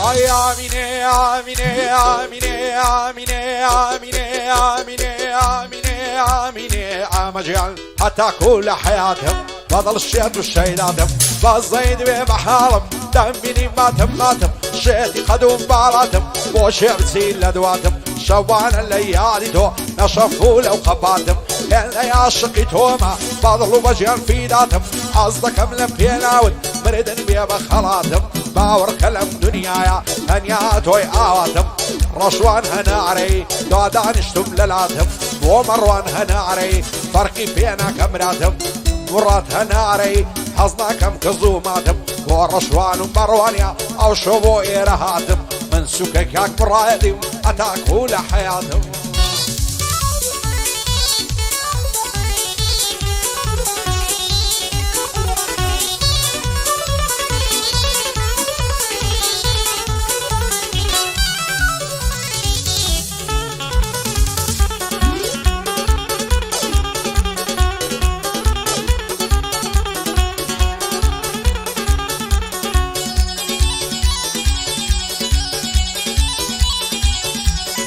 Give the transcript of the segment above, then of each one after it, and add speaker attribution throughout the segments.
Speaker 1: هاي آمينة آمينة آمينة آمينة آمينة آمينة آمينة آمينة عمجان حتى كل حياتهم بضل الشيط والشيداتهم بالزيد بمحارم دمبيني ماتم شيتي قدوم بالاتهم وشعبتي لدواتهم شوان الليالي تو نشفوا لو قباتهم كان يا شقيتهما بضلوا بجيان في ذاتهم عصدك ملم بيناود مردن بيبا خلاتهم باور كلام دنيايا هنياتوي آواتهم رشوان هنعري دادانشتم للاتهم ومروان هنعري فرقي بينا كمراتهم مرات هنعري حظنا كم كزوماتهم ورشوان ومروانيا او شبو إيرهاتهم من سكك ياك مرادهم أتاكوا لحياتهم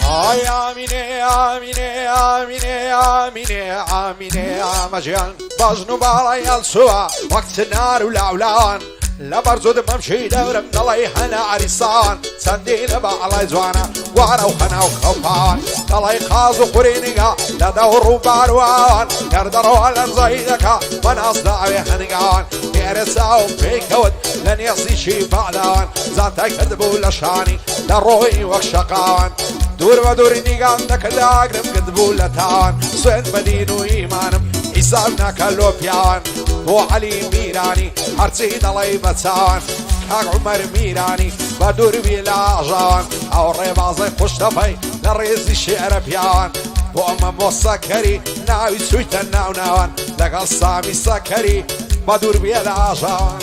Speaker 1: هاي آمينة آمينة آمينة آمينة آمينة آمجيان بجنو بالاي السوا وقت النار والعولان لبرزود ممشي دورم دلي هنا عريسان سندي لبعلي زوانا وعرا وخنا وخوفان دلي خاز وقرينيقا لدور وباروان يردروا على زيدكا وناس دعوي هنقان يرساو بيكود لن يصي شي بعدان ذاتي كذبوا لشاني لروي وكشقان دور ودور نيقان دك داقرم كذبوا لتان سوين بدين وإيمانم حسابنا كلو بيان هو علي ميراني هرسي دلي بتسان كاك عمر ميراني بدور بلا جان او ريبازي خشتفي لريزي الشعر بيان وأما موسكري ناوي سويتا ناوناوان لقال سامي سكري بدور بلا جان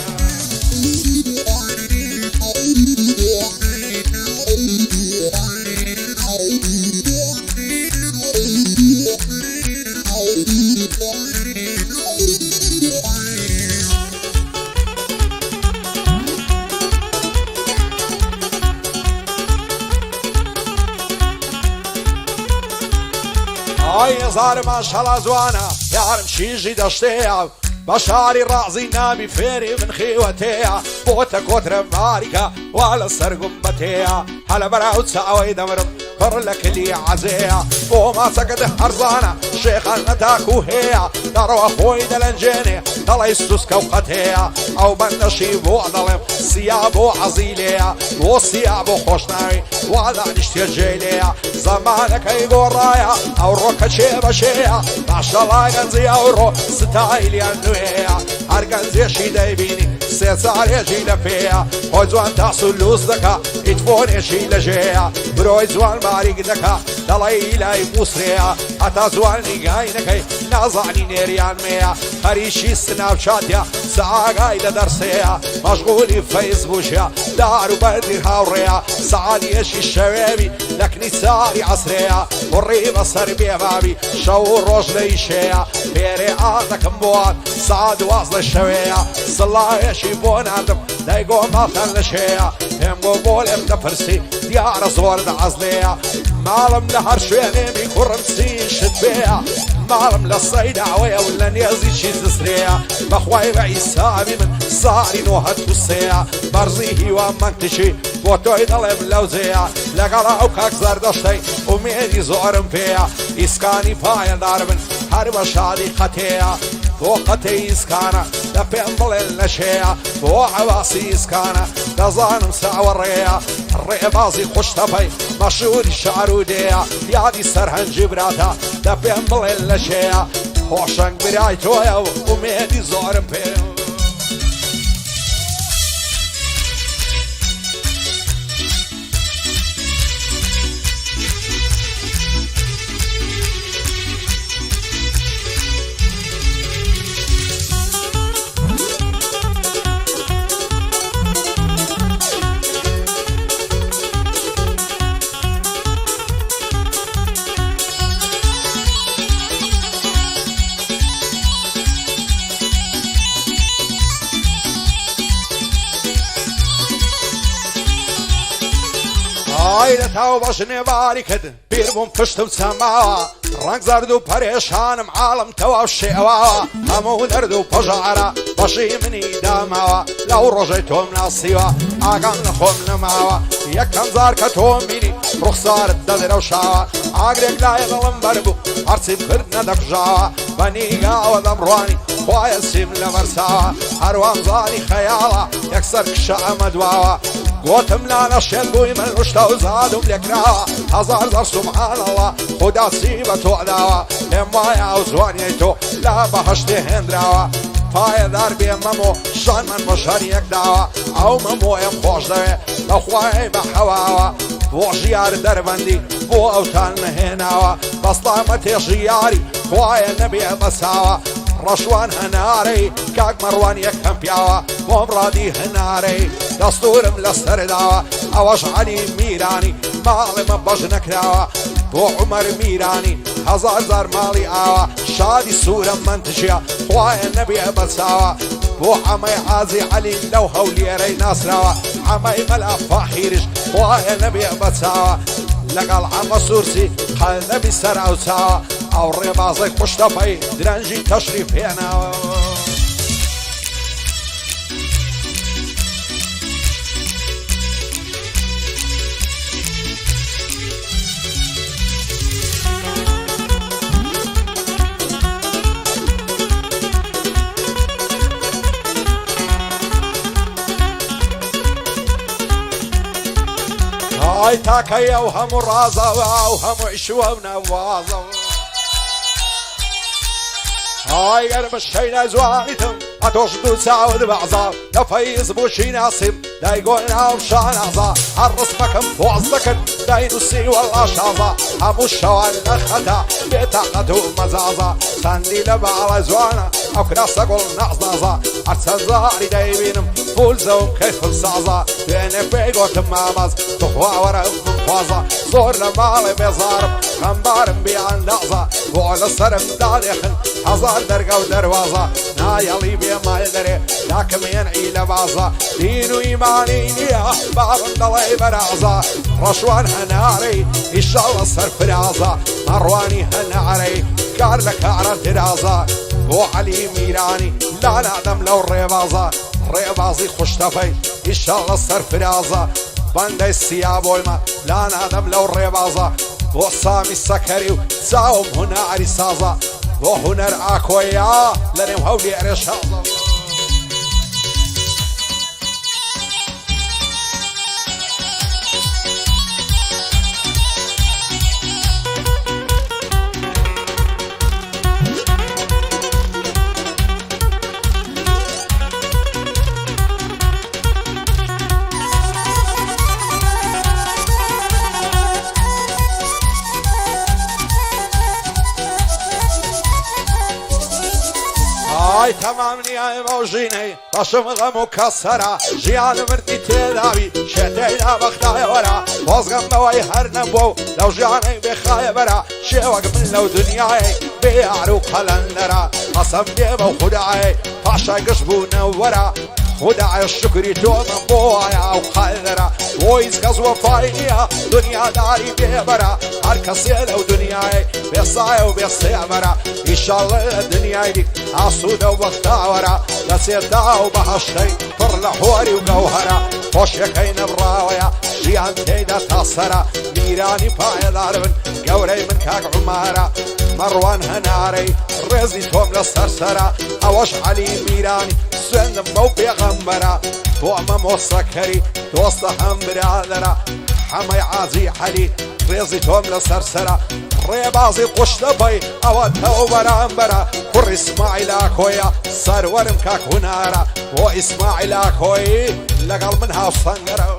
Speaker 1: هاي صار ما شاء الله زوانا يعرف شيجي دشتيها بشاري رازي نابي فيري من خيوتيها بوتا كوتر ماريكا وعلى السرقم بتيها هلا براوت ساوي دمرم كر لك اللي عزيها وما سكت حرزانا شيخا نتاكو هي دارو اخوي دلنجيني دلا يستسكا وقتيها او بندشي بو ظلم سيابو عزيليها وسيابو خوشناوي وعلى نشتي جيليها زمانك يقول رايا او روكا شيبا شيها باشا لاغنزي او رو ستايلي انويها ارغنزي شي دايبيني سيسار يجي لفيها هوزوان تحصل لوز دكا اتفون يجي لجيها بروي زوان ماريك دكا دلي لاي موسريها اتا زوان نيقاينكي نازعني نيريان ميها خريشي سناب شاتيا ساقاي لدرسيها مشغولي فيسبوشيا دارو بدير هاوريها سعالي يشي الشبابي لكني ساري عصريها والريبة صار بيبابي شو الروج ليشيها بيري عادك مبوات سعاد واصل الشوية صلاة يشي بون عدم دايقو ماثن لشيها هم قبول ابدا فرسي ديار صور دعزليها معلم لهر شويني بيكورم سين شدبيها معلم للصيد عوية ولا نيزي شي زسريها بخواي بعيسابي من صاري نوهد وسيها برزيهي ومنتشي بوتوي ضلم لوزيها لقلا وكاك زردشتي وميدي زورم فيها اسكاني باين داربن هربا شادي قتيها وقتي اسكانا دبين ضلل نشيها وعواسي اسكانا دزانم ساوريها الريبازي خشتفي مشهور الشعر وديها يادي سرهن جبراتا دبين ضلل نشيها خوشنگ براي تويا وميدي زورم فيها عائلتها وبشني باركت بيربون فشتم سماوا رنگ زرد و پریشانم عالم تواو شیوا همو درد و پجعرا باشی منی داماوا لو روزی توم ناسیوا آگام نخوم نماوا یکم زار کتوم بینی رخسار دل روشاوا آگرک لای دلم بربو هرچیم کرد ندف جاوا بنیگا و دمروانی خواه سیم لمرساوا هروان زاری خیالا یکسر کشا مدواوا قوتم لا نشيل بوي من وشتا وزادم لكراوا هزار زار سبحان الله خدا سيبت وعداوا همايا وزوانيتو لا بهشتي هندراوا پای دار بیم ممو شان من مشهر یک داوا او ممو ام خوش دوی لخواه بحواوا بو جیار در بندی بو اوتان مهناوا بسلامت جیاری خواه نبی بساوا رشوان هناري كاك مروان يكهم بياوا ومرادي هناري دستورم لسر داوا اوش علي ميراني مالي مبجنك داوا بو عمر ميراني هزار زار مالي آوا شادي سورة منتجيا خواه النبي بساوا بو عمي عازي علي لو هوليري ناصراوا عمي ملا فاحيرش خواه النبي بساوا لقال عم سورسي خال نبي سر او ساوا او ربازك مشتفي درنجي تشريف هنا هاي تاكيا وهم رازا وهم عشوة ونوازا هاي قرب الشينا زوانيتم اتوش دو ساود بعضا لفيز بوشي ناصم دا يقولنا وشان عزا عرس مكم فوزدكن دا ينسي والله شازا همو الشوال نختا بيتاقتو مزازا ساندي لبا على زوانا او كراسا قول نعزازا عرسا زاري دا يبينم فول زوم كيف السازا بين بيقو تمامز تخوا ورا فازا زور لمالي بيزارب خمبارم بيان لعزا وعلى السرم داريخن هزار درقا ودروازا نايلي بيما يدري لكن ينعي لبازا دين وإيماني يا باب دلي برازا رشوان هناري إن شاء الله صر فرازا مرواني هناري كار لك عران ترازا بو علي ميراني لا نعدم لو الريبازا ريبازي خشتفي إن شاء الله صر فرازا بندي السياب والما لا نعدم لو الريبازا بو سامي السكري وتساوم هنا عريسازا وهنر اكويا لنم هولي ارشازا هاي تمام نياي موجيني رشم غمو كسرة جيان مرتي تداوي شتينا بختاي ورا وزغم بواي هر نبو لو جياني بخاي برا شوق من لو دنياي بيعرو قلندرا قسم ديبا وخدعي فاشا قشبو نورا خدع الشكر توم بوايا وقلدرا ويز قزوة فاينيا دنيا داري بيبرا هركسي لو دنياي بيصاي وبيصيبرا إن شاء الله الدنيا دي عصودة ووقتها ورا لسيرتها وبحشتي طرل حوري وقوهرا خوش يكين براويا جيان تيدا تصرا ميراني باي داربن قوري من كاك عمارا مروان هناري رزي توم للسرسرا اوش علي ميراني سن مو بيغمرا بوما موسكري توسطهم برادرا حمي عازي حلي رزي توم للسرسرا ريبازي قشتبي اوتها وبرامبرا كر اسماعيل اكويا صار ورم كاك هنارا واسماعيل اكوي لقل منها وصنقرا